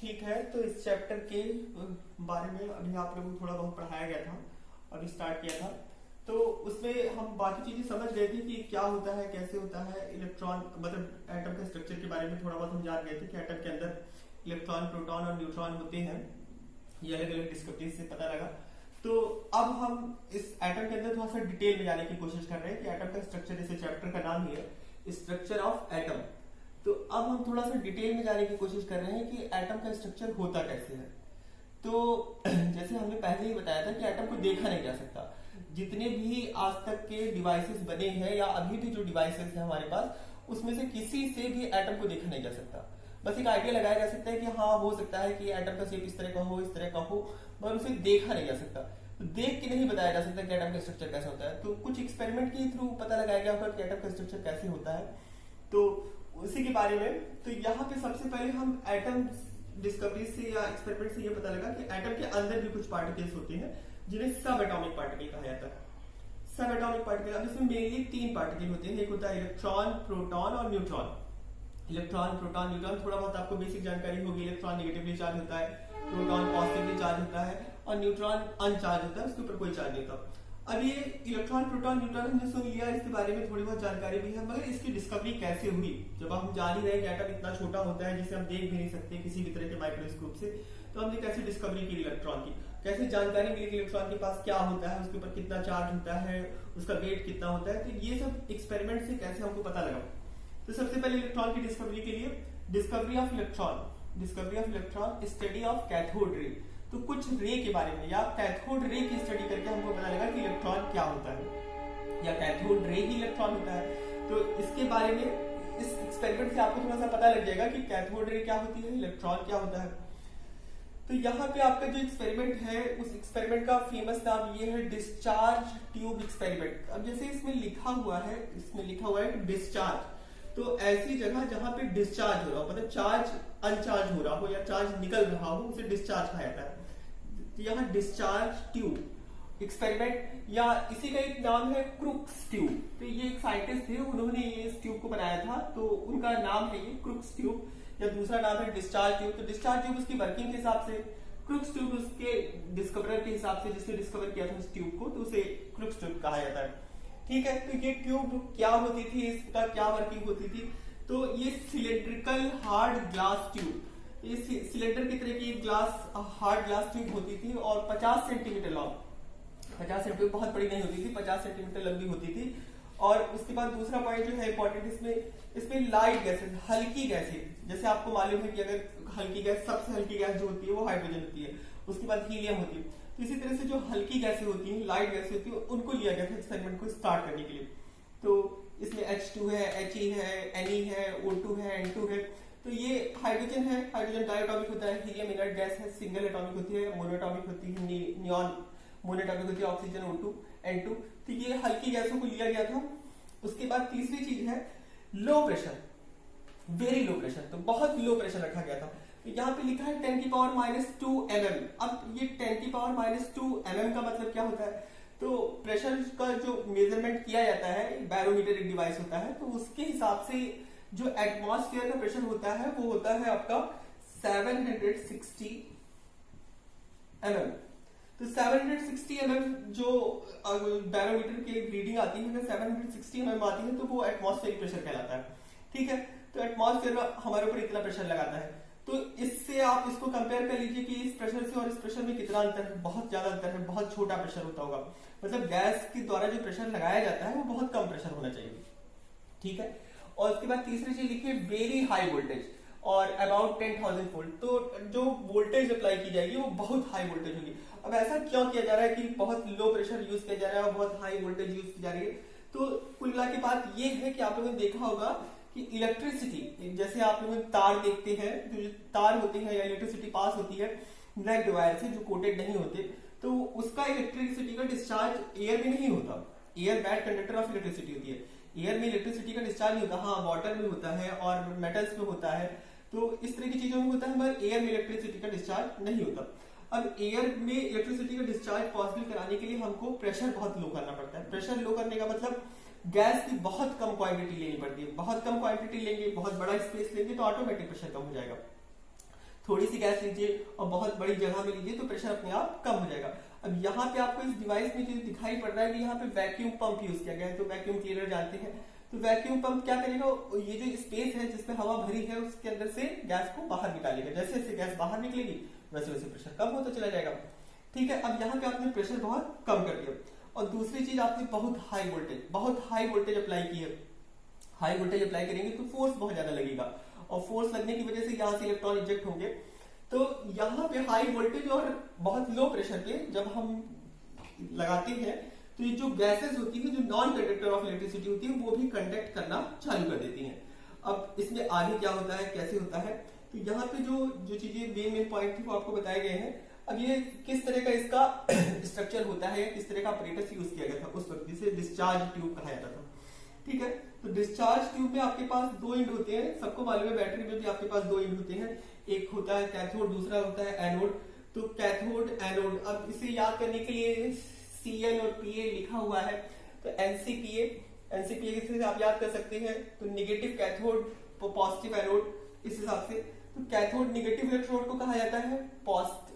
ठीक है, तो इस चैप्टर के बारे में अभी आप लोगों को थोड़ा बहुत पढ़ाया गया था, अभी स्टार्ट किया था। तो उसमें हम बाकी चीजें समझ गए थे कि क्या होता है, कैसे होता है। इलेक्ट्रॉन मतलब एटम के स्ट्रक्चर के बारे में थोड़ा बहुत हम जान गए थे कि एटम के अंदर इलेक्ट्रॉन, प्रोटॉन और न्यूट्रॉन होते हैं। ये अलग अलग डिस्कवरी से पता लगा। तो अब हम इस एटम के अंदर थोड़ा सा डिटेल में जाने की कोशिश कर रहे हैं कि एटम का स्ट्रक्चर, जैसे चैप्टर का नाम ही है स्ट्रक्चर ऑफ एटम। तो अब हम थोड़ा सा डिटेल में जाने की कोशिश कर रहे हैं कि एटम का स्ट्रक्चर होता कैसे है। तो जैसे हमने पहले ही बताया था कि एटम को देखा नहीं जा सकता। जितने भी आज तक के डिवाइसेस बने हैं या अभी भी जो डिवाइसेस हैं हमारे पास, उसमें से किसी से भी एटम को देखा नहीं जा सकता। बस एक आइडिया लगाया जा सकता है कि हाँ हो सकता है कि एटम का शेप इस तरह का हो, इस तरह का हो, मगर उसे देखा नहीं जा सकता। तो देख के नहीं बताया जा सकता कि एटम का स्ट्रक्चर कैसा होता है। तो कुछ एक्सपेरिमेंट के थ्रू पता लगाया गया होगा कि एटम का स्ट्रक्चर कैसे होता है। तो उसी के बारे में तो यहाँ पे सबसे पहले हम एटम डिस्कवरी से या एक्सपेरिमेंट से ये पता लगा कि एटम के अंदर भी कुछ पार्टिकल्स होते हैं जिन्हें सब एटॉमिक पार्टिकल कहा जाता है। सब एटॉमिक पार्टिकल, अब इसमें मेनली 3 पार्टिकल होते हैं। एक होता है इलेक्ट्रॉन, प्रोटॉन और न्यूट्रॉन। इलेक्ट्रॉन, प्रोटॉन, न्यूट्रॉन, थोड़ा बहुत आपको बेसिक जानकारी होगी। इलेक्ट्रॉन नेगेटिवली चार्ज होता है, प्रोटॉन पॉजिटिवली चार्ज होता है और न्यूट्रॉन अनचार्ज होता है, उसके ऊपर कोई चार्ज नहीं होता। अब ये इलेक्ट्रॉन, प्रोटॉन, न्यूट्रॉन हमने सुन लिया, इसके बारे में थोड़ी बहुत जानकारी भी है, मगर इसकी डिस्कवरी कैसे हुई। जब हम जान ही रहे कि एटम इतना छोटा होता है जिसे हम देख भी नहीं सकते किसी भी तरह के माइक्रोस्कोप से, तो हमने कैसे डिस्कवरी की इलेक्ट्रॉन की, कैसे जानकारी मिली कि इलेक्ट्रॉन के पास क्या होता है, उसके ऊपर कितना चार्ज होता है, उसका वेट कितना होता है। तो ये सब एक्सपेरिमेंट से कैसे हमको पता लगा। तो सबसे पहले इलेक्ट्रॉन की डिस्कवरी के लिए discovery of electron, study of cathode ray. तो कुछ रे के बारे में या कैथोड रे की स्टडी करके हमको पता लगा कि इलेक्ट्रॉन क्या होता है या कैथोड रे ही इलेक्ट्रॉन होता है। तो इसके बारे में इस एक्सपेरिमेंट से आपको थोड़ा सा पता लग जाएगा कि कैथोड रे क्या होती है, इलेक्ट्रॉन क्या होता है। तो यहाँ पे आपका जो एक्सपेरिमेंट है, उस एक्सपेरिमेंट का फेमस नाम ये है डिस्चार्ज ट्यूब एक्सपेरिमेंट। अब जैसे इसमें लिखा हुआ है डिस्चार्ज, तो ऐसी जगह जहां पे डिस्चार्ज हो रहा हो, मतलब चार्ज अनचार्ज हो रहा हो या चार्ज निकल रहा हो, उसे डिस्चार्ज कहा जाता है। तो यहाँ डिस्चार्ज ट्यूब एक्सपेरिमेंट, या इसी का एक नाम है क्रुक्स ट्यूब। तो ये एक साइंटिस्ट थे, उन्होंने ये इस ट्यूब को बनाया था, तो उनका नाम है ये क्रुक्स ट्यूब, या दूसरा नाम है डिस्चार्ज ट्यूब। तो डिस्चार्ज ट्यूब उसकी वर्किंग के हिसाब से, क्रुक्स ट्यूब उसके डिस्कवरर के हिसाब से, जिसने डिस्कवर किया था उस ट्यूब को, तो उसे क्रुक्स ट्यूब कहा जाता है। ठीक है, तो ये ट्यूब क्या होती थी, इसका क्या वर्किंग होती थी। तो ये सिलेंड्रिकल हार्ड ग्लास ट्यूब, ये सिलेंडर की तरह की ग्लास, हार्ड ग्लास ट्यूब होती थी और 50 सेंटीमीटर लॉन्ग, 50 सेंटीमीटर बहुत बड़ी नहीं होती थी, 50 सेंटीमीटर लंबी होती थी। और उसके बाद दूसरा पॉइंट जो है इंपॉर्टेंट, इसमें लाइट गैसेस, हल्की गैसेस, जैसे आपको मालूम है कि अगर हल्की गैस, सबसे हल्की गैस जो होती है वो हाइड्रोजन होती है, उसके बाद हीलियम होती है। तो इसी तरह से जो हल्की गैसें होती हैं, लाइट गैसें होती है, उनको लिया गया था एक्सपेरिमेंट को स्टार्ट करने के लिए। तो इसमें H2 है, He है, Ne है, O2 है, N2 है। तो ये हाइड्रोजन है, हाइड्रोजन डायटॉमिक होता है, हीलियम इनर्ट गैस है, सिंगल एटॉमिक होती है, मोनोटॉमिक होती है, नियॉन मोनोटॉमिक होती है, ऑक्सीजन O2, N2। तो ये हल्की गैसों को लिया गया था। उसके बाद तीसरी चीज है low pressure, very low pressure, तो बहुत लो प्रेशर रखा गया था। तो यहाँ पे लिखा है 10⁻²² mm। अब ये 10⁻² mm का मतलब क्या होता है, तो प्रेशर का जो मेजरमेंट किया जाता है, बैरोमीटर एक डिवाइस होता है, तो उसके हिसाब से जो एटमॉस्फेयर का प्रेशर होता है वो होता है आपका 760 mm। तो 760 mm जो बैरोमीटर की रीडिंग आती है, अगर 760 mm आती है तो वो एटमॉस्फेरिक प्रेशर कहलाता है। ठीक है, तो एटमॉस्फेयर हमारे ऊपर इतना प्रेशर लगाता है। तो इससे आप इसको कंपेयर कर लीजिए कि इस प्रेशर से और इस प्रेशर में कितना अंतर है, बहुत ज्यादा अंतर है, बहुत छोटा प्रेशर होता होगा। मतलब गैस के द्वारा जो प्रेशर लगाया जाता है वो बहुत कम प्रेशर होना चाहिए। ठीक है, और उसके बाद तीसरी चीज लिखिए वेरी हाई वोल्टेज और अबाउट 10,000 वोल्ट। तो जो वोल्टेज अप्लाई की जाएगी वो बहुत हाई वोल्टेज होगी। अब ऐसा क्यों किया जा रहा है कि बहुत लो प्रेशर यूज किया जा रहा है और बहुत हाई वोल्टेज यूज की जा रही है। तो कुल मिला के बात ये है कि आप लोगों ने देखा होगा कि इलेक्ट्रिसिटी, जैसे आप लोग तार देखते हैं, जो तार होते हैं या इलेक्ट्रिसिटी पास होती है ब्लैक वायर से जो कोटेड नहीं होते, तो उसका इलेक्ट्रिसिटी का डिस्चार्ज एयर में नहीं होता। Air bad conductor of electricity होती है, एयर में इलेक्ट्रिसिटी का डिस्चार्ज नहीं होता। हाँ, वाटर में होता है और मेटल्स में होता है, तो इस तरह की चीजों में होता है, मगर एयर में इलेक्ट्रिसिटी का डिस्चार्ज नहीं होता। अब एयर में इलेक्ट्रिसिटी का डिस्चार्ज पॉसिबल कराने के लिए हमको प्रेशर बहुत लो करना पड़ता है। प्रेशर लो करने का मतलब गैस की बहुत कम क्वांटिटी लेनी पड़ती है। बहुत कम क्वांटिटी लेंगे, बहुत बड़ा स्पेस लेंगे, तो ऑटोमेटिक प्रेशर कम हो जाएगा। थोड़ी सी गैस लीजिए और बहुत बड़ी जगह में लीजिए तो प्रेशर अपने आप कम हो जाएगा। अब यहाँ पे आपको इस डिवाइस में जो दिखाई पड़ रहा है कि यहाँ पे वैक्यूम पंप यूज किया गया है, तो वैक्यूम क्लीनर जानते हैं। तो वैक्यूम पंप क्या करेगा, ये जो स्पेस है जिसमें हवा भरी है उसके अंदर से गैस को बाहर निकालेगा। जैसे जैसे गैस बाहर निकलेगी वैसे वैसे प्रेशर कम होता चला जाएगा। ठीक है, अब यहाँ पे आपने प्रेशर बहुत कम कर दिया। और दूसरी चीज, आपने बहुत हाई वोल्टेज अप्लाई की है। हाई वोल्टेज अप्लाई करेंगे तो फोर्स बहुत ज्यादा लगेगा, और फोर्स लगने की वजह से यहाँ से इलेक्ट्रॉन इजेक्ट होंगे। तो यहाँ पे हाई वोल्टेज और बहुत लो प्रेशर पे जब हम लगाते हैं तो ये जो गैसेस होती है, जो नॉन कंडक्टर ऑफ इलेक्ट्रिसिटी होती है, वो भी कंडक्ट करना चालू कर देती हैं। अब इसमें आगे क्या होता है, कैसे होता है, तो यहाँ पे जो चीजें मेन पॉइंट थी वो आपको बताए गए हैं। अब ये किस तरह का इसका स्ट्रक्चर होता है, किस तरह का ऑपरेटस यूज किया गया था उस वक्त, जिसे डिस्चार्ज ट्यूब कहा जाता था। ठीक है, तो डिस्चार्ज ट्यूब में आपके पास दो एंड होते हैं। सबको मालूम है बैटरी में भी आपके पास दो एंड होते हैं, एक होता है कैथोड, दूसरा होता है एनोड। तो कैथोड एनोड, अब इसे याद करने के लिए Cn और Pa लिखा हुआ है, तो NCPA से आप याद कर सकते हैं। तो निगेटिव कैथोड, पॉजिटिव एनोड, इस हिसाब से। तो कैथोड निगेटिव इलेक्ट्रोड को कहा जाता है,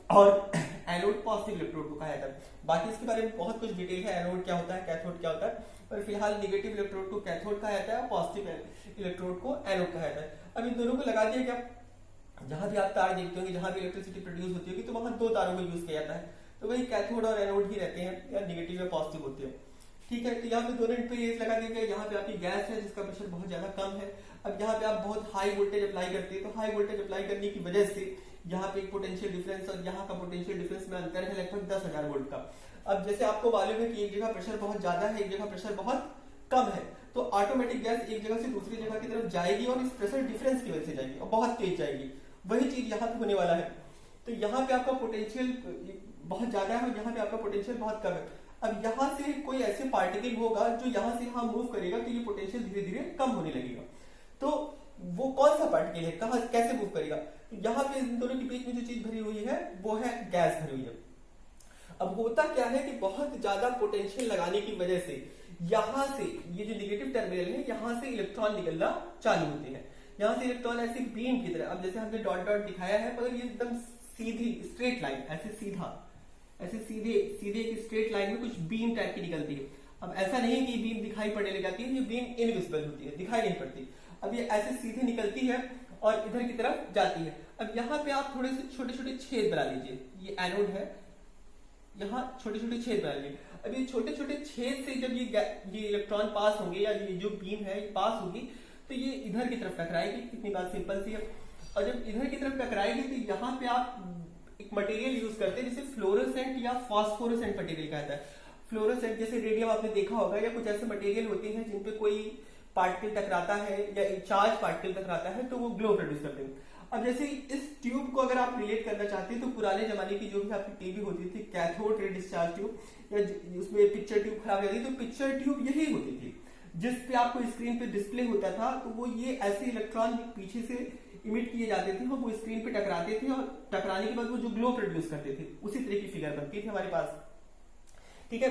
और एनोड पॉजिटिव इलेक्ट्रोड को कहा जाता है। बाकी इसके बारे में बहुत कुछ डिटेल है, एनोड क्या होता है, कैथोड क्या होता है, पर फिलहाल निगेटिव इलेक्ट्रोड को कैथोड कहा जाता है, पॉजिटिव इलेक्ट्रोड को एनोड कहा जाता है। अब इन दोनों को लगा दिया गया, जहां भी आप तार देखते होंगे, जहां भी इलेक्ट्रिसिटी प्रोड्यूस होती होगी, तो वहां दो तारों को यूज किया जाता है। तो वही कैथोड और एनोड ही रहते हैं, या निगेटिव या पॉजिटिव होते हैं। ठीक है, तो यहाँ पे दोनों एंड पे रेस लगा दिया गया। यहाँ पे आपकी गैस है जिसका प्रेशर बहुत ज्यादा कम है। अब यहाँ पे आप बहुत हाई वोल्टेज अप्लाई करते हैं, तो हाई वोल्टेज अप्लाई करने की वजह से यहाँ पे एक पोटेंशियल डिफरेंस और यहाँ का पोटेंशियल डिफरेंस में अंतर है लगभग 10,000 वोल्ट का। अब जैसे आपको मालूम है कि एक जगह प्रेशर बहुत ज्यादा है, एक जगह प्रेशर बहुत कम है, तो ऑटोमेटिक गैस एक जगह से दूसरी जगह की तरफ जाएगी और इस प्रेशर डिफरेंस की वजह से जाएगी और बहुत तेज जाएगी। वही चीज यहाँ पे होने वाला है। तो यहाँ पे आपका पोटेंशियल बहुत ज्यादा है और यहाँ पे आपका पोटेंशियल बहुत कम है। अब यहाँ से कोई ऐसे पार्टिकल होगा जो यहाँ से यहाँ मूव करेगा, तो ये पोटेंशियल धीरे धीरे कम होने लगेगा। तो वो कौन सा पार्टिकल है, कहाँ कैसे मूव करेगा, तो यहाँ पे इन दोनों के बीच में जो चीज भरी हुई है वो है गैस भरी हुई है। अब होता क्या है कि बहुत ज्यादा पोटेंशियल लगाने की वजह से यहाँ से ये जो नेगेटिव टर्मिनल है, यहाँ से इलेक्ट्रॉन निकलना चालू होते हैं। यहाँ से इलेक्ट्रॉन ऐसे बीम की तरह, अब जैसे हमने डॉट डॉट दिखाया है, मगर ये एकदम सीधी स्ट्रेट लाइन, ऐसे सीधा, ऐसे सीधे सीधे एक स्ट्रेट लाइन में कुछ बीम टाइप की निकलती है। अब ऐसा नहीं है कि बीम दिखाई पड़ने लग जाती है, ये बीम इनविजिबल होती है, दिखाई नहीं पड़ती। अब ये ऐसे सीधे निकलती है और इधर की तरफ जाती है। अब यहाँ पे आप थोड़े से छोटे छोटे छेद बना लीजिए, ये एनोड है, यहाँ छोटे छोटे छेद बना लीजिए। अब ये छोटे छोटे छेद से जब ये इलेक्ट्रॉन पास होंगे, या ये जो बीम है ये पास होगी, तो ये इधर की तरफ टकराएगी। इतनी बात सिंपल सी है। और जब इधर की तरफ टकराएगी तो यहाँ पे आप एक मटेरियल यूज करते हैं जिसे फ्लोरोसेंट या फास्फोरोसेंट मटेरियल कहता है। फ्लोरोसेंट जैसे रेडियम आपने देखा होगा, या कुछ ऐसे मटेरियल होते हैं जिनपे कोई पार्टिकल टकराता है या चार्ज पार्टिकल टकराता है तो वो ग्लो प्रोड्यूस करते हैं। अब जैसे इस ट्यूब को अगर आप रिलेट करना चाहते हैं, तो पुराने जमाने की जो भी आपकी टीवी होती थी, कैथोड रे डिस्चार्ज ट्यूब, या उसमें पिक्चर ट्यूब खराब हो जाती, तो पिक्चर ट्यूब यही होती थी जिस पे आपको स्क्रीन पे डिस्प्ले होता था। तो वो ये ऐसे इलेक्ट्रॉन पीछे से इमिट किए जाते थे और वो स्क्रीन पे टकराते थे, और टकराने के बाद वो जो ग्लो प्रोड्यूस करते थे, उसी तरह की फिगर बनती थी हमारे पास। ठीक है,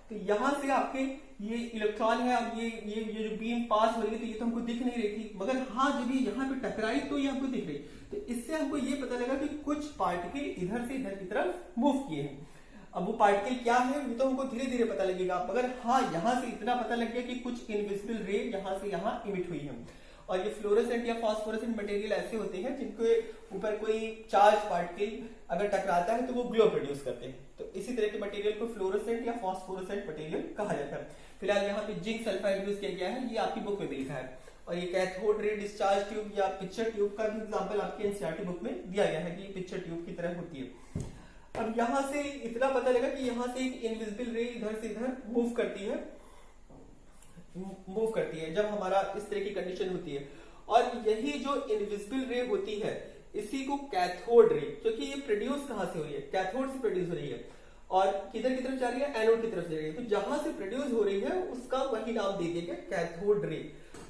तो यहां से आपके ये इलेक्ट्रॉन है, अब ये जो बीम पास हो रही है, तो ये तो हमको दिख नहीं रही थी, मगर हाँ जब ये यहाँ पे टकराई तो ये हमको दिख रही। तो इससे हमको ये पता लगा कि कुछ पार्टिकल इधर से इधर की तरफ मूव किए हैं। अब वो पार्टिकल क्या है ये तो हमको धीरे धीरे पता लगेगा, मगर हाँ यहाँ से इतना पता लग गया कि कुछ इनविजिबल रे यहाँ से यहाँ इमिट हुई है। और ये फ्लोरोसेंट या फास्फोरेसेंट मटेरियल ऐसे होते हैं जिनके ऊपर कोई चार्ज पार्टिकल अगर टकराता है तो वो ग्लो प्रोड्यूस करते हैं। तो इसी तरह के मटेरियल को फ्लोरोसेंट या फास्फोरेसेंट मटेरियल कहा जाता है। फिलहाल यहाँ पे जिंक सल्फाइड यूज किया गया है, ये आपकी बुक में भी लिखा है। और ये कैथोड रे डिस्चार्ज ट्यूब या पिक्चर ट्यूब का भी एग्जांपल आपके एनसीईआरटी बुक में दिया गया है कि ये पिक्चर ट्यूब की तरह होती है। अब यहाँ से इतना पता लगा कि यहाँ से एक इनविजिबल रे इधर से इधर मूव करती है जब हमारा इस तरह की कंडीशन होती है। और यही जो इनविजिबल रे होती है इसी को कैथोड रे, क्योंकि ये प्रोड्यूस कहां से हो रही है, कैथोड से प्रोड्यूस हो रही है, और किधर की तरफ जा रही है, एनोड की तरफ जा रही है। तो जहां से प्रोड्यूस हो रही है उसका वही नाम दे दिया गया कैथोड रे।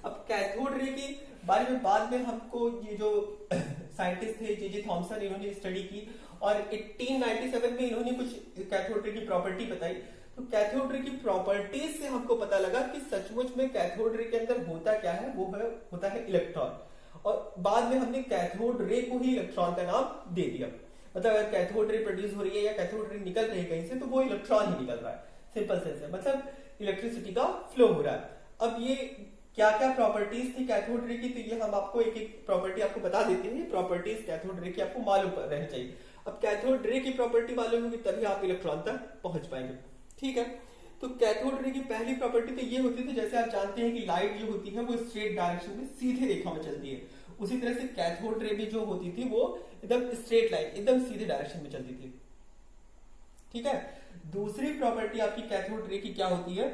अब कैथोड रे के बारे में बाद में हमको ये जो साइंटिस्ट थे जे थॉमसन, इन्होंने स्टडी की और 1897 में इन्होंने कुछ कैथोड रे की प्रॉपर्टी बताई। तो कैथोड रे की प्रॉपर्टीज से हमको पता लगा कि सचमुच में कैथोड रे के अंदर होता क्या है, वो होता है इलेक्ट्रॉन। और बाद में हमने कैथोड रे को ही इलेक्ट्रॉन का नाम दे दिया। मतलब अगर कैथोड रे प्रोड्यूस हो रही है या कैथोड रे निकल रही है कहीं से, तो वो इलेक्ट्रॉन ही निकल रहा है, सिंपल सेंस है, मतलब इलेक्ट्रिसिटी का फ्लो हो रहा है। अब ये क्या क्या प्रॉपर्टीज थी कैथोड रे की, तो ये हम आपको एक एक प्रॉपर्टी आपको बता देते हैं। प्रॉपर्टीज कैथोड रे की आपको मालूम रहना चाहिए। अब कैथोड रे की प्रॉपर्टी मालूम होगी तभी आप इलेक्ट्रॉन तक पहुंच पाएंगे, ठीक है। तो कैथोड रे की पहली प्रॉपर्टी तो ये होती थी, जैसे आप जानते हैं कि लाइट जो होती है वो स्ट्रेट डायरेक्शन में सीधे रेखा में चलती है, उसी तरह से कैथोड रे भी जो होती थी वो एकदम स्ट्रेट लाइन, एकदम सीधे डायरेक्शन में चलती थी, ठीक है। दूसरी प्रॉपर्टी आपकी कैथोड रे की क्या होती है,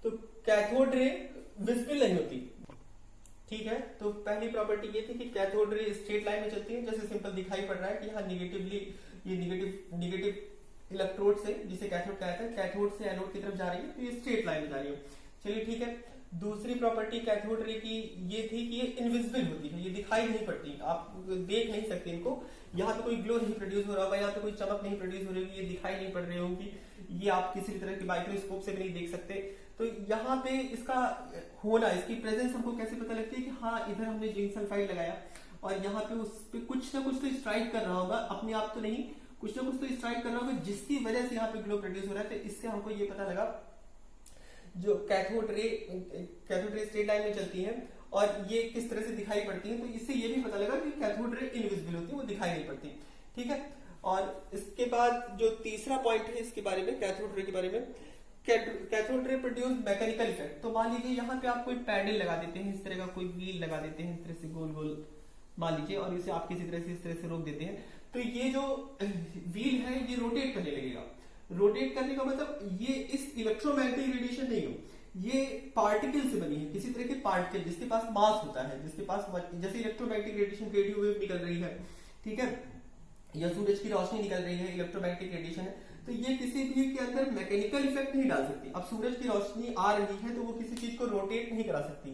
तो कैथोड रे विजिबल नहीं होती, ठीक है। तो पहली प्रॉपर्टी ये थी कि कैथोड रे स्ट्रेट लाइन में चलती है, जैसे सिंपल दिखाई पड़ रहा है कि यहाँ ये निगेटिव इलेक्ट्रोड से, जिसे कैथोड कहते हैं, कैथोड से एनोड की तरफ जा रही है, तो ये स्ट्रेट लाइन में जा रही है, चलिए ठीक है। दूसरी प्रॉपर्टी कैथोड रे की ये थी कि ये इनविजिबल होती है, ये दिखाई नहीं पड़ती, आप देख नहीं सकते इनको, यहाँ पे कोई ग्लो नहीं प्रोड्यूस हो रहा होगा, यहाँ पे कोई चमक नहीं प्रोड्यूस हो रही होगी, ये दिखाई नहीं पड़ रही होगी, ये आप किसी भी तरह की माइक्रोस्कोप से भी नहीं देख सकते। तो यहाँ पे इसका होना, इसकी प्रेजेंस हमको कैसे पता लगती है कि हाँ इधर हमने जिंक सल्फाइड लगाया और यहाँ पे उस पे कुछ ना कुछ तो स्ट्राइक कर रहा होगा, अपने आप तो नहीं, कुछ ना कुछ तो स्ट्राइक कर रहा होगा जिसकी वजह से यहाँ पे ग्लो प्रोड्यूस हो रहा है। तो इससे हमको ये पता लगा, जो कैथोड रे स्ट्रेट लाइन में चलती है और ये किस तरह से दिखाई पड़ती है, तो इससे ये भी पता लगा कि कैथोड रे इनविजिबल होती है, वो दिखाई नहीं पड़ती, ठीक है। और इसके बाद जो तीसरा पॉइंट है इसके बारे में, कैथोड रे के बारे में, cathode ray produce mechanical effect. तो मान लीजिए यहाँ पे आप कोई पैडल लगा देते हैं, इस तरह का कोई व्हील लगा देते हैं, इस तरह से गोल गोल मान लीजिए, और इसे आप किसी तरह से इस तरह से रोक देते हैं, तो ये जो व्हील है ये रोटेट करने लगेगा। रोटेट करने का मतलब ये इस इलेक्ट्रोमैग्नेटिक रेडिएशन नहीं हो, ये पार्टिकल से बनी है, किसी तरह के पार्टिकल जिसके पास मास होता है, जिसके पास, जैसे इलेक्ट्रोमैग्नेटिक रेडिएशन रेडियो वेव निकल रही है, ठीक है, या सूरज की रोशनी निकल रही है, इलेक्ट्रोमैग्नेटिक रेडिएशन है, तो ये किसी भी के अंदर मैकेनिकल इफेक्ट नहीं डाल सकती। अब सूरज की रोशनी आ रही है तो वो किसी चीज को रोटेट नहीं करा सकती,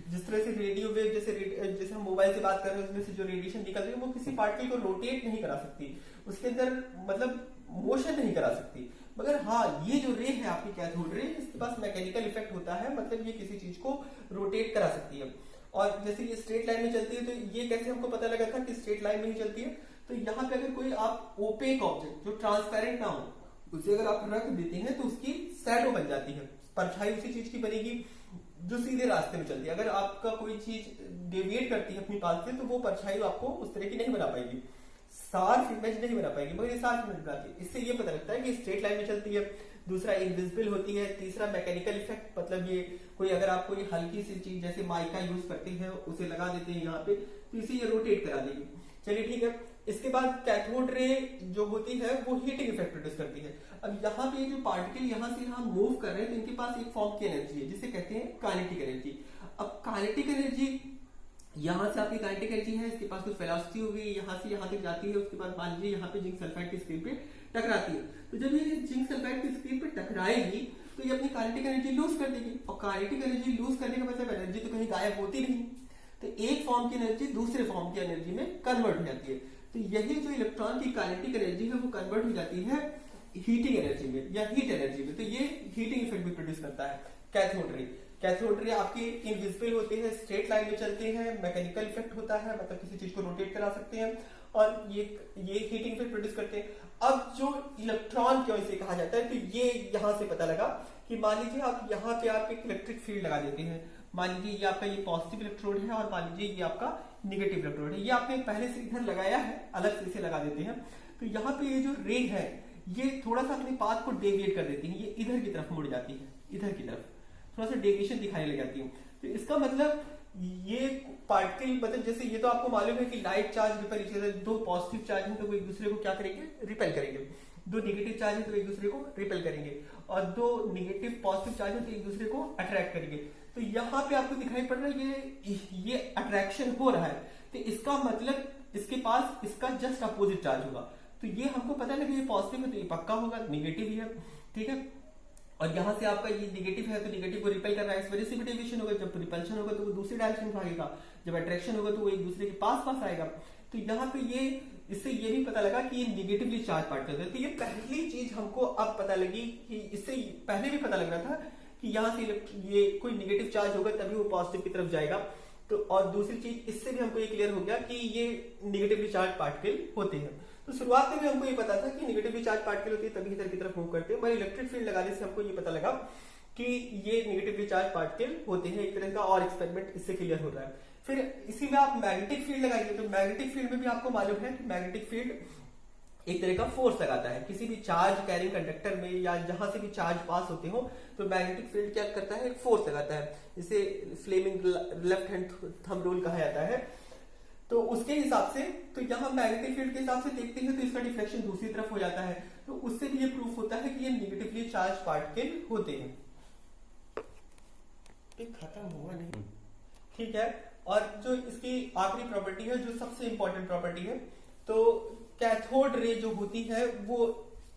जिस तरह से रेडियो वेव, जैसे हम मोबाइल से बात कर रहे हैं उसमें से जो रेडिएशन निकल रही है वो किसी पार्टिकल को रोटेट नहीं करा सकती, उसके अंदर मतलब मोशन नहीं करा सकती। मगर हाँ, ये जो रे है आपकी कैथोड रे, इसके पास मैकेनिकल इफेक्ट होता है, मतलब ये किसी चीज को रोटेट करा सकती है। और जैसे ये स्ट्रेट लाइन में चलती है, तो ये कैसे हमको पता लगा था कि स्ट्रेट लाइन में ही चलती है, तो यहाँ पे अगर कोई आप ओपेक ऑब्जेक्ट जो ट्रांसपेरेंट ना हो उसे अगर आप रख देते हैं तो उसकी शैडो बन जाती है, परछाई उसी चीज की बनेगी जो सीधे रास्ते में चलती है। अगर आपका कोई चीज डेविएट करती है अपनी पाथ से तो वो परछाई आपको उस तरह की नहीं बना पाएगी, शार्प इमेज नहीं बना पाएगी, मगर ये शार्प इमेज बनाती है। इससे ये पता लगता है कि स्ट्रेट लाइन में चलती है। दूसरा इनविजिबल होती है। तीसरा मैकेनिकल इफेक्ट, मतलब ये कोई अगर आप कोई हल्की सी चीज जैसे माइका यूज करते हैं उसे लगा देते हैं यहाँ पे तो इसे ये रोटेट करा देगी। चलिए ठीक है। इसके बाद कैथोड रे जो होती है वो हीटिंग इफेक्ट प्रोड्यूस करती है। अब यहाँ पे जो पार्टिकल यहाँ से यहाँ मूव कर रहे हैं तो इनके पास एक फॉर्म की एनर्जी है जिसे कहते हैं काइनेटिक एनर्जी। अब काइनेटिक एनर्जी, यहाँ से आपकी काइनेटिक एनर्जी है, इसके पास कुछ वेलोसिटी होगी, यहाँ से यहाँ तक जाती है, उसके बाद मान लीजिए यहाँ पे जिंक सल्फाइड की स्क्रीन पे टकराती है। तो जब ये जिंक सल्फाइड की स्क्रीन पे टकराएगी तो ये अपनी काइनेटिक एनर्जी लूज कर देगी, और काइनेटिक एनर्जी लूज करने का मतलब एनर्जी तो कहीं गायब होती नहीं, तो एक फॉर्म की एनर्जी दूसरे फॉर्म की एनर्जी में कन्वर्ट हो जाती है। तो यही जो इलेक्ट्रॉन की काइनेटिक एनर्जी है वो कन्वर्ट हो जाती है हीटिंग एनर्जी में या हीट एनर्जी में। तो ये हीटिंग इफेक्ट भी प्रोड्यूस करता है कैथोड रे। कैथोड रे आपकी इनविजिबल होते हैं, स्ट्रेट लाइन में चलते हैं, मैकेनिकल इफेक्ट होता है, मतलब किसी चीज को रोटेट करा सकते हैं, और ये हीटिंग इफेक्ट प्रोड्यूस करते हैं। अब जो इलेक्ट्रॉन क्यों इसे कहा जाता है, तो ये यहां से पता लगा कि मान लीजिए आप यहाँ पे आप एक इलेक्ट्रिक फील्ड लगा देते हैं, मान लीजिए ये आपका ये पॉजिटिव इलेक्ट्रोड है और मान लीजिए ये आपका निगेटिव इलेक्ट्रोड है, ये आपने पहले से इधर लगाया है, अलग से इसे लगा देते हैं। तो यहाँ पे ये जो रे है ये थोड़ा सा अपने पाथ को डेविएट कर देती है, ये इधर की तरफ मुड़ जाती है, इधर की तरफ थोड़ा सा डेविएशन दिखाने लग जाती है। तो इसका मतलब ये पार्टिकल, मतलब जैसे ये तो आपको मालूम है कि light charge repel each other, दो पॉजिटिव चार्ज है तो वो एक दूसरे को क्या करेंगे, रिपेल करेंगे, दो नेगेटिव चार्ज है तो एक दूसरे को रिपेल करेंगे, और दो नेगेटिव पॉजिटिव चार्ज है तो एक दूसरे को अट्रैक्ट करेंगे। तो यहाँ पे आपको दिखाई पड़ रहा है ये अट्रैक्शन हो रहा है, तो इसका मतलब इसके पास इसका जस्ट अपोजिट चार्ज होगा। तो ये हमको पता लगे ये पॉजिटिव है तो ये पक्का होगा, नेगेटिव ही है, ठीक है। और यहाँ से आपका ये नेगेटिव है तो नेगेटिव को रिपेल कर रहा है, इस वजह से भी डेविएशन होगा। जब रिपल्शन होगा तो वो दूसरी डायरेक्शन में भागेगा, जब अट्रैक्शन होगा तो वो एक दूसरे के पास पास आएगा। तो यहाँ पे ये इससे ये भी पता लगा कि ये निगेटिवली चार्ज पार्टिकल है। तो ये पहली चीज हमको अब पता लगी कि इससे पहले भी पता लग रहा था कि यहाँ से ये कोई निगेटिव चार्ज होगा तभी वो पॉजिटिव की तरफ जाएगा। तो और दूसरी चीज इससे भी हमको ये क्लियर हो गया कि ये निगेटिवली चार्ज पार्टिकल होते हैं। तो शुरुआत में भी हमको ये पता था कि निगेटिवली चार्ज पार्टिकल होती है तभी इधर की तरफ मूव करते हैं, पर इलेक्ट्रिक फील्ड लगाने से हमको ये पता लगा कि ये निगेटिवली चार्ज पार्टिकल होते हैं। एक तरह का और एक्सपेरिमेंट इससे क्लियर हो रहा है। फिर इसी में आप मैग्नेटिक फील्ड लगाइए, तो मैग्नेटिक फील्ड में भी आपको मालूम है कि मैग्नेटिक फील्ड एक तरह का फोर्स लगाता है किसी भी चार्ज कैरिंग कंडक्टर में या जहां से भी चार्ज पास होते हो, तो मैग्नेटिक फील्ड क्या करता है, एक फोर्स लगाता है। इसे Fleming left hand thumb rule कहा जाता है। तो उसके हिसाब से, तो यहाँ मैग्नेटिक फील्ड के हिसाब से देखते हैं तो इसका डिफ्लेक्शन दूसरी तरफ हो जाता है। तो उससे भी ये प्रूफ होता है कि ये निगेटिवली चार्ज पार्टिकल होते हैं। खत्म हुआ नहीं, ठीक है। और जो इसकी आखिरी प्रॉपर्टी है, जो सबसे इंपॉर्टेंट प्रॉपर्टी है, तो कैथोड रे जो होती है वो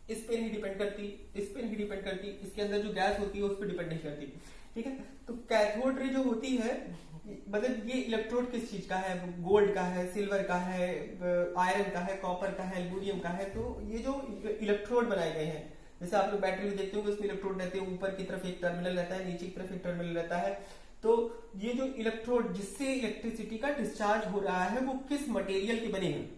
इस पे नहीं डिपेंड करती, इस पे नहीं डिपेंड करती, इसके अंदर जो गैस होती है उस पर डिपेंड नहीं करती, ठीक है। तो कैथोड रे जो होती है, मतलब ये इलेक्ट्रोड किस चीज का है, गोल्ड का है, सिल्वर का है, आयरन का है, कॉपर का है, एल्यूमिनियम का है। तो ये जो इलेक्ट्रोड बनाए गए हैं, जैसे आप लोग बैटरी में देखते होंगे उसमें इलेक्ट्रोड रहते हैं, ऊपर की तरफ एक टर्मिनल रहता है, नीचे की तरफ एक टर्मिनल रहता है। तो ये जो इलेक्ट्रोड जिससे इलेक्ट्रिसिटी का डिस्चार्ज हो रहा है वो किस मटेरियल के बने हैं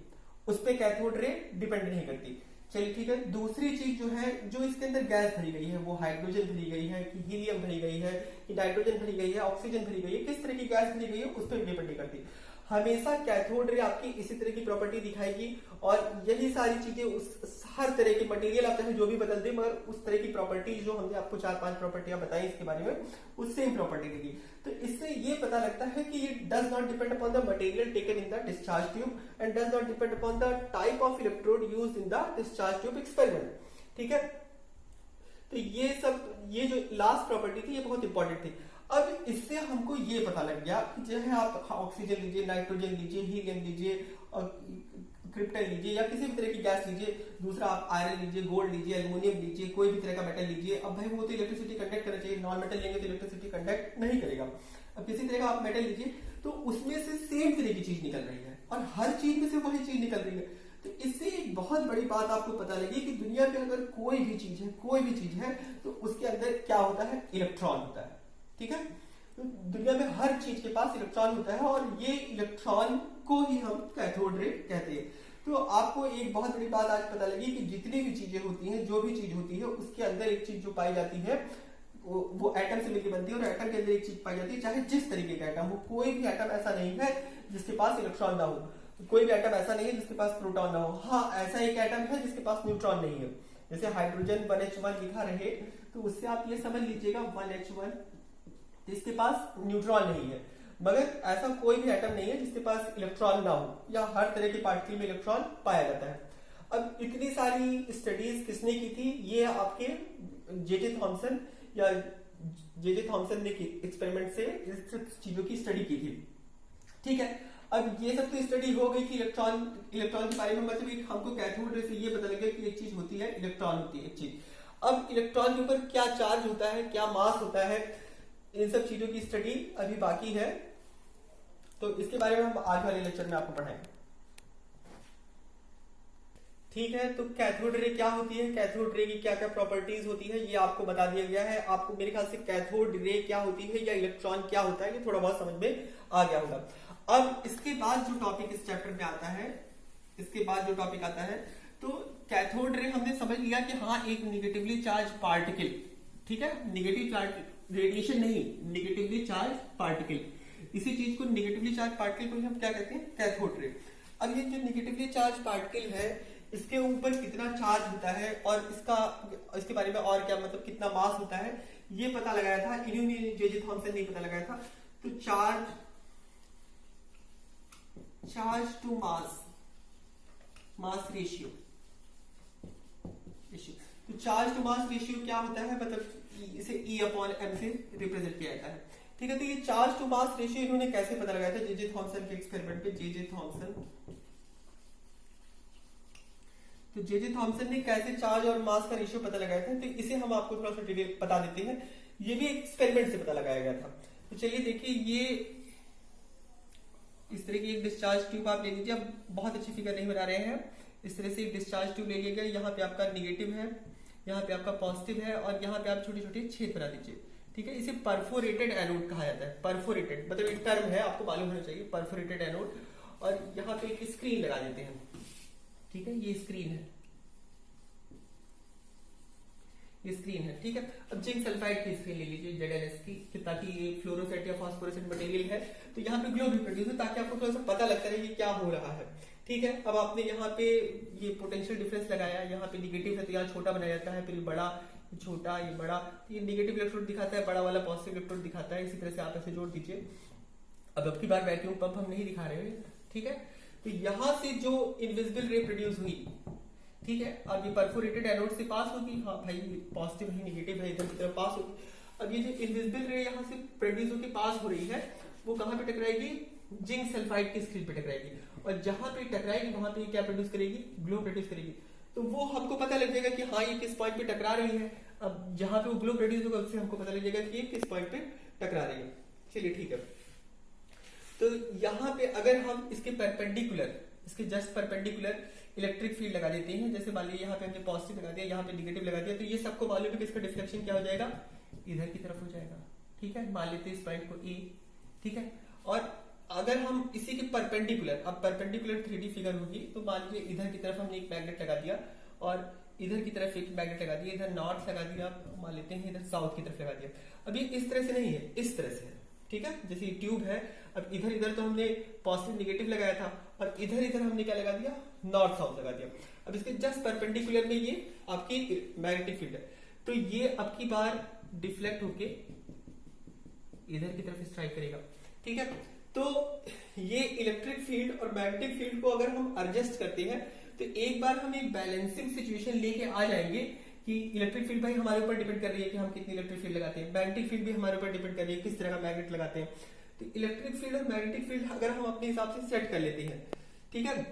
उस पे कैथोड रे डिपेंड नहीं करती। चलिए ठीक है। दूसरी चीज जो है, जो इसके अंदर गैस भरी गई है, वो हाइड्रोजन भरी गई है कि हीलियम भरी गई है कि नाइट्रोजन भरी गई है, ऑक्सीजन भरी गई है, किस तरह की गैस भरी गई है उस पर डिपेंड नहीं करती। हमेशा कैथोड रे आपकी इसी तरह की प्रॉपर्टी दिखाएगी और यही सारी चीजें उस हर तरह की मटेरियल आप चाहे जो भी बदल दे, मगर उस तरह की प्रॉपर्टी जो हमने आपको 4-5 प्रॉपर्टियां बताई इसके बारे में, उस सेम प्रॉपर्टी देगी। तो इससे ये पता लगता है कि ये does not depend upon the material taken in the discharge tube and does not depend upon the type of electrode used in the discharge tube experiment, ठीक है। तो ये सब, ये जो लास्ट प्रॉपर्टी थी ये बहुत इंपॉर्टेंट थी। अब इससे हमको ये पता लग गया कि चाहे आप ऑक्सीजन लीजिए, नाइट्रोजन लीजिए, हीलियम लीजिए, क्रिप्टन लीजिए या किसी भी तरह की गैस लीजिए, दूसरा आप आयरन लीजिए, गोल्ड लीजिए, एल्यूमिनियम लीजिए, कोई भी तरह का मेटल लीजिए। अब भाई वो तो इलेक्ट्रिसिटी कंडक्ट करना चाहिए, नॉन मेटल लेंगे तो इलेक्ट्रिसिटी कंडक्ट नहीं करेगा। अब किसी तरह का आप मेटल लीजिए तो उसमें से सेम तरह की चीज निकल रही है और हर चीज में से वही चीज निकल रही है। तो इससे एक बहुत बड़ी बात आपको पता लगी कि दुनिया में अगर कोई भी चीज है, कोई भी चीज है, तो उसके अंदर क्या होता है, इलेक्ट्रॉन होता है, ठीक है। तो दुनिया में हर चीज के पास इलेक्ट्रॉन होता है और ये इलेक्ट्रॉन को ही हम कैथोड रे कहते हैं। तो आपको एक बहुत बड़ी बात आज पता लगी कि जितनी भी चीजें होती हैं, जो भी चीज होती है, उसके अंदर एक चीज जो पाई जाती है वो एटम से मिलकर बनती है और एटम के अंदर एक चीज पाई जाती है, चाहे जिस तरीके का एटम हो। कोई भी एटम ऐसा नहीं है जिसके पास इलेक्ट्रॉन ना हो, कोई भी एटम ऐसा नहीं है जिसके पास प्रोटॉन ना हो। हाँ, ऐसा एक एटम है जिसके पास न्यूट्रॉन नहीं है। जैसे हाइड्रोजन 1H1 लिखा रहे तो उससे आप ये समझ लीजिएगा 1H1, इसके पास न्यूट्रॉन नहीं है। मगर ऐसा कोई भी एटम नहीं है जिसके पास इलेक्ट्रॉन ना हो, या हर तरह के पार्टिकल में इलेक्ट्रॉन पाया जाता है। अब इतनी सारी स्टडीज किसने की थी, ये आपके जे थॉमसन या जे थॉमसन ने एक्सपेरिमेंट से इस चीजों की स्टडी की थी, ठीक है। अब ये सब तो स्टडी हो गई कि इलेक्ट्रॉन के बारे में, मतलब हमको कैथोड रे से ये पता लगा कि एक चीज होती है, इलेक्ट्रॉन होती है एक चीज। अब इलेक्ट्रॉन के ऊपर क्या चार्ज होता है, क्या मास होता है, इन सब चीजों की स्टडी अभी बाकी है। तो इसके बारे में हम आज वाले लेक्चर में आपको पढ़ाएंगे, ठीक है। तो कैथोड रे क्या होती है, कैथोड रे की क्या क्या प्रॉपर्टीज होती है, ये आपको बता दिया गया है। आपको मेरे ख्याल से कैथोड रे क्या होती है या इलेक्ट्रॉन क्या होता है ये थोड़ा बहुत समझ में आ गया होगा। अब इसके बाद जो टॉपिक इस चैप्टर में आता है, इसके बाद जो टॉपिक आता है, तो कैथोड रे हमने समझ लिया कि हाँ एक निगेटिवली चार्ज पार्टिकल, ठीक है, निगेटिव चार्ज रेडिएशन नहीं, निगेटिवली चार्ज पार्टिकल, इसी चीज को निगेटिवली चार्ज पार्टिकल को हम क्या कहते हैं, कैथोड रे। अब ये जो निगेटिवली चार्ज पार्टिकल है इसके ऊपर कितना चार्ज होता है और इसके बारे में और क्या, मतलब कितना मास होता है, ये पता लगाया था इन्होंने, जे थॉमसन ने पता लगाया था। तो चार्ज टू मास रेशियो, तो चार्ज टू मास रेशियो क्या होता है, मतलब इसे E/m से रिप्रेजेंट किया जाता है, ठीक है। तो ये चार्ज टू मास रेशियो इन्होंने कैसे पता लगाया था, जे थॉमसन के एक्सपेरिमेंट पे। जे थॉमसन ने कैसे चार्ज और मास का रेशियो पता लगाया था, तो इसे हम आपको थोड़ा सा डिटेल बता देते हैं। ये भी एक्सपेरिमेंट से पता लगाया गया था। तो चलिए देखिए, ये इस तरह की एक डिस्चार्ज ट्यूब आप ले लीजिए। अब बहुत अच्छी फिगर नहीं बना रहे हैं, इस तरह से एक डिस्चार्ज ट्यूब ले लीजिएगा। यहाँ पे आपका निगेटिव है, यहाँ पे आपका पॉजिटिव है, और यहाँ पे आप छोटे छोटे छेद बना दीजिए। ठीक है, इसे परफोरेटेड एनोड कहा जाता है। परफोरेटेड मतलब एक टर्म है, आपको मालूम होना चाहिए, परफोरेटेड एनोड। और यहाँ पे एक स्क्रीन लगा देते हैं। ठीक है, ये स्क्रीन है, ये स्क्रीन है। ठीक है, अब जिंक सल्फाइड की स्क्रीन ले लीजिए ZnS की, ताकि ये फ्लोरोसेंट या फास्फोरेसेंट मटेरियल है, तो यहाँ पे ग्लो भी प्रोड्यूस है, ताकि आपको थोड़ा सा पता लगता रहे कि क्या हो रहा है। ठीक है, अब आपने यहाँ पे ये पोटेंशियल डिफरेंस लगाया, यहाँ पे निगेटिव है तो यहाँ छोटा बनाया जाता है, फिर बड़ा, छोटा, ये बड़ा, तो ये निगेटिव इलेक्ट्रोड दिखाता है, बड़ा वाला पॉजिटिव इलेक्ट्रोड दिखाता है। इसी तरह से आप ऐसे जोड़ दीजिए। अब की बार वैक्यूम पंप हम नहीं दिखा रहे हैं। ठीक है, तो यहां से जो इनविजिबल रे प्रोड्यूस हुई, ठीक है, अब ये परफोरेटेड एनोड से पास होगी, हाँ भाई पॉजिटिव है निगेटिव है, इधर की तरफ पास होगी। अब ये जो इनविजिबल रे यहाँ से प्रोड्यूस होकर पास हो रही है, वो कहाँ पे टकराएगी, जिंक सल्फाइड की स्क्रीन पे टकराएगी, और जहां पे टकराएगी वहां पे क्या प्रोड्यूस करेगी, ग्लो प्रोड्यूस करेगी। तो वो हमको पता लग जाएगा कि हाँ ये किस पॉइंट पे टकरा रही है। अब जहां पे वो ग्लो प्रोड्यूस होगा उससे हमको पता लग जाएगा कि ये किस पॉइंट पे टकरा रही है। चलिए ठीक है, तो यहाँ पे अगर हम इसके परपेंडिकुलर, इसके जस्ट परपेंडिकुलर इलेक्ट्रिक फील्ड लगा देते हैं, जैसे मान लीजिए यहाँ पे हमने पॉजिटिव लगा दिया, यहाँ पे निगेटिव लगा दिया, तो ये सबको मालूम है कि इसका डिफ्लेक्शन क्या हो जाएगा, इधर की तरफ हो जाएगा। ठीक है, मान लेते हैं इस पॉइंट को ए। ठीक है, और अगर हम इसी के परपेंडिकुलर, अब परपेंडिकुलर 3D फिगर होगी, तो मान लीजिए इधर की तरफ हमने एक मैग्नेट लगा दिया, और इधर की तरफ एक मैग्नेट लगा दिया, इधर नॉर्थ लगा दिया, मान लेते हैं इधर साउथ की तरफ लगा दिया। अब ये इस तरह से नहीं है, इस तरह से है। ठीक है, जैसे ये ट्यूब है, अब इधर इधर तो हमने पॉजिटिव निगेटिव लगाया था, और इधर इधर हमने क्या लगा दिया, नॉर्थ साउथ लगा दिया। अब इसके जस्ट परपेंडिकुलर में ये आपकी मैग्नेटिक फील्ड है, तो ये अब की बार डिफ्लेक्ट होके इधर की तरफ स्ट्राइक करेगा। ठीक है, तो ये इलेक्ट्रिक फील्ड और मैग्नेटिक फील्ड को अगर हम एडजस्ट करते हैं, तो एक बार हम एक बैलेंसिंग सिचुएशन लेके आ जाएंगे कि इलेक्ट्रिक फील्ड भाई हमारे ऊपर डिपेंड कर रही है कि हम कितनी इलेक्ट्रिक फील्ड लगाते हैं, मैग्नेटिक फील्ड भी हमारे ऊपर डिपेंड कर रही है किस तरह का मैग्नेट लगाते हैं। तो इलेक्ट्रिक फील्ड और मैग्नेटिक फील्ड अगर हम अपने हिसाब से सेट कर लेते हैं, ठीक है,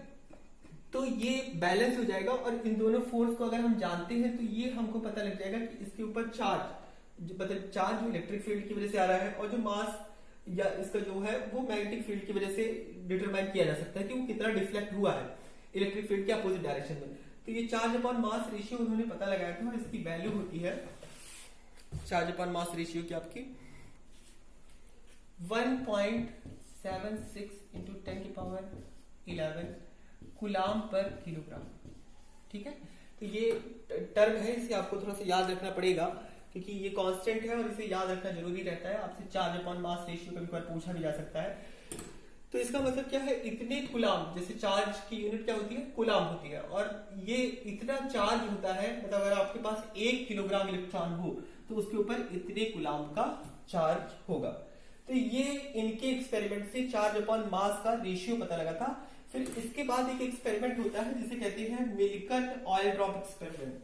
तो ये बैलेंस हो जाएगा। और इन दोनों फोर्स को अगर हम जानते हैं, तो ये हमको पता लग जाएगा कि इसके ऊपर चार्ज, मतलब चार्ज इलेक्ट्रिक फील्ड की वजह से आ रहा है, और जो मास या इसका जो है वो मैग्नेटिक फील्ड की वजह से डिटरमाइन किया जा सकता है कि वो कितना डिफ्लेक्ट हुआ है इलेक्ट्रिक फील्ड के अपोजिट डायरेक्शन में। तो ये चार्ज अपॉन मास रेशियो उन्होंने पता लगाया था, और इसकी वैल्यू होती है चार्ज अपॉन मास रेशियो की आपकी 1.76 इंटू 10⁻11 कूलाम पर किलोग्राम। ठीक है, तो ये टर्म है, इसे आपको थोड़ा सा याद रखना पड़ेगा, क्योंकि ये कांस्टेंट है और इसे याद रखना जरूरी रहता है। आपसे चार्ज अपॉन मास रेशियो कभी बार पूछा भी जा सकता है। तो इसका मतलब क्या है, इतने कुलाम, जैसे चार्ज की यूनिट क्या होती है, कुलाम होती है, और ये इतना चार्ज होता है, मतलब अगर आपके पास 1 किलोग्राम इलेक्ट्रॉन हो तो उसके ऊपर इतने कुलाम का चार्ज होगा। तो ये इनके एक्सपेरिमेंट से चार्ज अपॉन मास का रेशियो पता लगा था। फिर इसके बाद एक एक्सपेरिमेंट होता है जिसे कहते हैं Millikan oil drop experiment.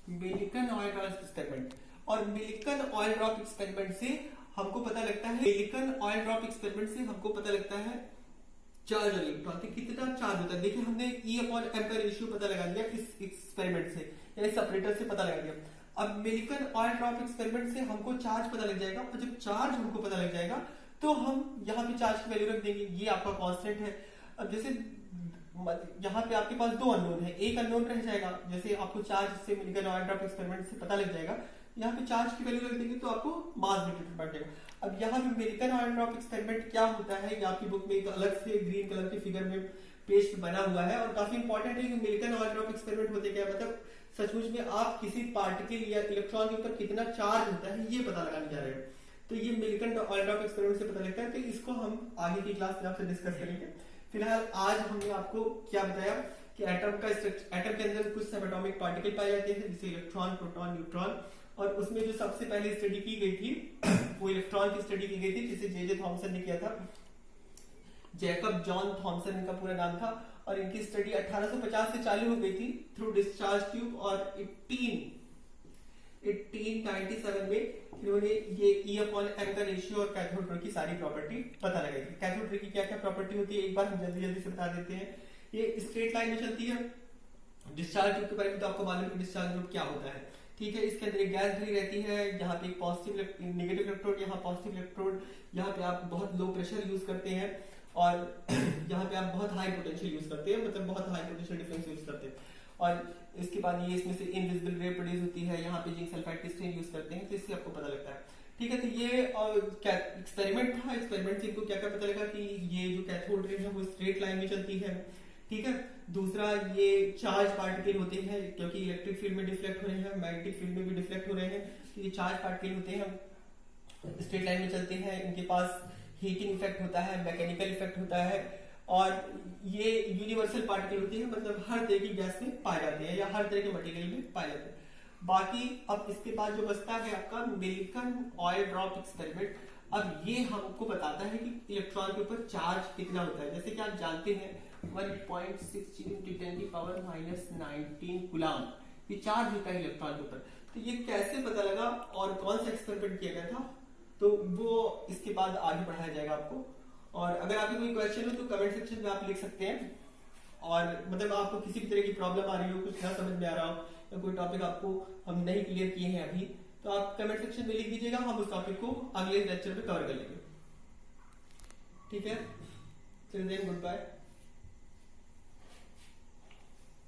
Millikan oil drop experiment, और मिल्कन ऑयल ड्रॉप एक्सपेरिमेंट से हमको पता लगता है, मिल्कन ऑयल ड्रॉप एक्सपेरिमेंट से हमको पता लगता है चार्ज इलेक्ट्रॉन तो कितना चार्ज होता है। देखिए हमने E/M का रेशियो पता लगा दिया इस एक्सपेरिमेंट से, यानी सेपरेटर से पता लगा दिया। अब मिल्कन ऑयल ड्रॉप एक्सपेरिमेंट से हमको चार्ज पता लग जाएगा, और जब चार्ज हमको पता लग जाएगा तो हम यहाँ पे चार्ज की वैल्यू रख देंगे, ये आपका कांस्टेंट है। अब जैसे यहाँ पे आपके पास 2 अननोन है, एक अननोन रह जाएगा, जैसे आपको चार्ज से मिल्कन ऑयल ड्रॉप एक्सपेरिमेंट से पता लग जाएगा, यहाँ पे चार्ज की वैल्यू रख देंगे तो आपको मास भी बढ़ जाएगा। अब यहाँ पे मिल्कन ऑयल ड्रॉप एक्सपेरिमेंट क्या होता है, ये आपकी बुक में एक अलग से ग्रीन कलर की फिगर में पेस्ट बना हुआ है, और काफी इंपॉर्टेंट है कि मिल्कन ऑयल ड्रॉप एक्सपेरिमेंट होते क्या, मतलब सचमुच में आप किसी पार्टिकल या इलेक्ट्रॉन के ऊपर कितना चार्ज होता है ये पता लगाने जा रहे हैं। तो ये मिल्कन ऑयल ड्रॉप एक्सपेरिमेंट से पता लगता है, तो इसको हम आगे की क्लास में आपसे डिस्कस करेंगे। फिलहाल आज हमने आपको क्या बताया कि एटम के अंदर कुछ सब एटॉमिक पार्टिकल पाए जाते हैं, जैसे इलेक्ट्रॉन, प्रोटॉन, न्यूट्रॉन, और उसमें जो सबसे पहले स्टडी की गई थी वो इलेक्ट्रॉन की स्टडी की गई थी, जिसे जे थॉमसन ने किया था। जैकब जॉन थॉमसन इनका पूरा नाम था, और इनकी स्टडी 1850 से चालू हो गई थी थ्रू डिस्चार्ज ट्यूब, और 1897 में इन्होंने ये E/M का रेशियो और कैथोड रे की सारी प्रॉपर्टी पता लगाई थी। कैथोड रे की क्या क्या प्रॉपर्टी होती है एक बार हम जल्दी जल्दी से बता देते हैं। ये स्ट्रेट लाइन में चलती है। डिस्चार्ज ग्रुप के बारे में तो आपको मालूम है कि डिस्चार्ज ग्रुप क्या होता है, ठीक है। इसके अंदर एक गैस भरी रहती है, यहाँ पे एक पॉजिटिव नेगेटिव इलेक्ट्रोड, यहाँ पॉजिटिव इलेक्ट्रोड, यहाँ पे आप बहुत लो प्रेशर यूज करते हैं और यहाँ पे आप बहुत हाई पोटेंशियल यूज करते हैं, मतलब बहुत हाई पोटेंशियल डिफरेंस यूज करते हैं। और इसके बाद ये इसमें से इनविजिबल रे प्रोड्यूस होती है, यहाँ पे जिंक सल्फाइड क्रिस्टल यूज करते हैं, तो इससे आपको पता लगता है, ठीक है। तो ये एक्सपेरिमेंट था, एक्सपेरिमेंट से इनको क्या क्या पता लगा कि ये जो कैथोड रे है वो स्ट्रेट लाइन में चलती है, ठीक है। दूसरा ये चार्ज पार्टिकल होते हैं, क्योंकि इलेक्ट्रिक फील्ड में डिफ्लेक्ट हो रहे हैं, मैग्नेटिक फील्ड में भी डिफ्लेक्ट हो रहे हैं, तो ये चार्ज पार्टिकल होते हैं, स्ट्रेट लाइन में चलते हैं। इनके पास हीटिंग इफेक्ट होता है, मैकेनिकल इफेक्ट होता है, और ये यूनिवर्सल पार्टिकल होते हैं, मतलब हर तरह की गैस में पाए जाते हैं या हर तरह के मटेरियल में पाए जाते हैं। बाकी अब इसके बाद जो बचता है आपका मिल्टन ऑयल ड्रॉप एक्सपेरिमेंट। अब ये हमको बताता है कि इलेक्ट्रॉन के ऊपर चार्ज कितना होता है। जैसे कि आप जानते हैं 1.60 × 10⁻⁹ कूलम ये चार्ज होता है इलेक्ट्रॉन के ऊपर। तो ये कैसे पता लगा और कौन सा एक्सपेरिमेंट किया गया था, तो वो इसके बाद आगे बढ़ाया जाएगा आपको। और अगर आपको कोई क्वेश्चन हो तो कमेंट सेक्शन में आप लिख सकते हैं, और मतलब आपको किसी भी तरह की प्रॉब्लम आ रही हो, कुछ ना समझ में आ रहा हो या कोई टॉपिक आपको हम नहीं क्लियर किए हैं अभी, तो आप कमेंट सेक्शन में लिख दीजिएगा, हम उस टॉपिक को अगले लेक्चर में कवर कर लेंगे, ठीक है। Till then good bye.